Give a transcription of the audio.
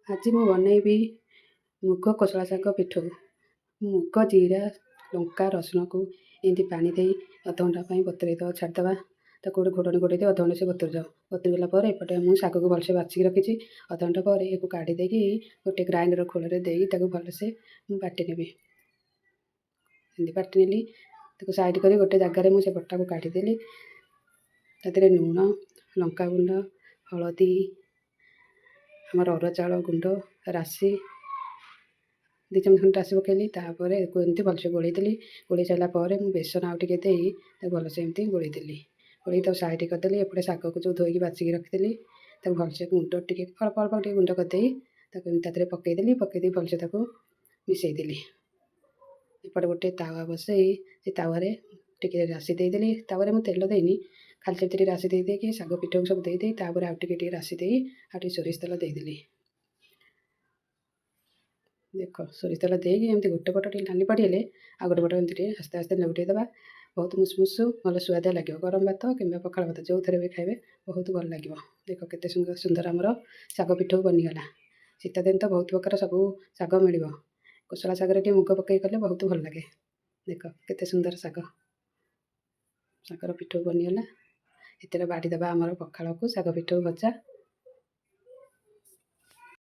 ଆଜି ମୁଁ ବନେଇବି ମୁଗ କୋଶଳା ଶାଗ ପିଠଉ। ମୁଗ, ଜିରା, ଲଙ୍କା, ରସୁଣକୁ ଏମିତି ପାଣି ଦେଇ ଅଧଘଣ୍ଟା ପାଇଁ ବତୁରେଇ ଦେବା, ଛାଡ଼ିଦେବା। ତାକୁ ଗୋଟେ ଘୋଡ଼ଣି ଘୋଡ଼େଇ ଦେଇ ଅଧଘଣ୍ଟା ସେ ବତୁରି ଯାଉ। ବତୁରି ଗଲା ପରେ ଏପଟେ ମୁଁ ଶାଗକୁ ଭଲସେ ବାଛିକି ରଖିଛି। ଅଧଘଣ୍ଟା ପରେ ଏହାକୁ କାଢ଼ି ଦେଇକି ଗୋଟେ ଗ୍ରାଇଣ୍ଡର ଖୋଳରେ ଦେଇ ତାକୁ ଭଲସେ ମୁଁ ବାଟି ନେବି। ଏମିତି ବାଟି ନେଲି। ତାକୁ ସାଇଡ଼୍ କରି ଗୋଟେ ଜାଗାରେ ମୁଁ ସେ ବଟାକୁ କାଢ଼ିଦେଲି। ତା ଦେହରେ ଲୁଣ, ଲଙ୍କାଗୁଣ୍ଡ, ହଳଦୀ, ଆମର ଅରୁଆ ଚାଉଳ ଗୁଣ୍ଡ, ରାଶି 2 ଚାମଚ ଖଣ୍ଡେ ରାଶି ପକାଇଲି। ତାପରେ ଏମିତି ଭଲସେ ଗୋଳେଇ ଦେଲି। ଗୋଳେଇ ସାରିଲା ପରେ ମୁଁ ବେସନ ଆଉ ଟିକେ ଦେଇ ତାକୁ ଭଲସେ ଏମିତି ଗୋଳେଇ ଦେଲି। ଗୋଳେଇ ତାକୁ ସାଇଡ଼୍ କରିଦେଲି। ଏପଟେ ଶାଗକୁ ଯେଉଁ ଧୋଇକି ବାଛିକି ରଖିଥିଲି ତାକୁ ଭଲସେ ଗୁଣ୍ଡ ଟିକେ ଅଳ୍ପ ଅଳ୍ପ ଟିକେ ଗୁଣ୍ଡ କରିଦେଇ ତାକୁ ଏମିତି ତା ଦେହରେ ପକାଇଦେଲି। ପକାଇ ଦେଇ ଭଲସେ ତାକୁ ମିଶାଇ ଦେଲି। ଏପଟେ ଗୋଟେ ତାୱା ବସାଇ ସେ ତାୱାରେ ଟିକେ ରାଶି ଦେଇଦେଲି। ତାୱାରେ ମୁଁ ତେଲ ଦେଇନି, ଖାଲି ସେଥିରେ ରାଶି ଦେଇକି ଶାଗ ପିଠାକୁ ସବୁ ଦେଇଦେଇ ତାପରେ ଆଉ ଟିକେ ରାଶି ଦେଇ ଆଉ ଟିକେ ସୋରିଷ ତେଲ ଦେଇଦେଲି। ଦେଖ, ସୋରିଷ ତେଲ ଦେଇକି ଏମିତି ଗୋଟେ ପଟ ଟିକେ ନାଲି ପଡ଼ିଗଲେ ଆଉ ଗୋଟେ ପଟ ଏମିତି ଟିକେ ଆସ୍ତେ ଆସ୍ତେ ଲେଉଟାଇ ଦେବା। ବହୁତ ମୁସମୁସ ଭଲ ସୁଆଦିଆ ଲାଗିବ। ଗରମ ଭାତ କିମ୍ବା ପଖାଳ ଭାତ ଯେଉଁଥିରେ ବି ଖାଇବେ ବହୁତ ଭଲ ଲାଗିବ। ଦେଖ କେତେ ସୁନ୍ଦର ଆମର ଶାଗ ପିଠଉ ବନିଗଲା। ଶୀତଦିନ ତ ବହୁତ ପ୍ରକାର ସବୁ ଶାଗ ମିଳିବ। କୋଶଳା ଶାଗରେ ଟିକେ ମୁଗ ପକାଇ କଲେ ବହୁତ ଭଲ ଲାଗେ। ଦେଖ କେତେ ସୁନ୍ଦର ଶାଗର ପିଠଉ ବନିଗଲା। ଏଥିରେ ବାଢ଼ିଦେବା ଆମର ପଖାଳକୁ ଶାଗ ପିଠଉ ଭଜା।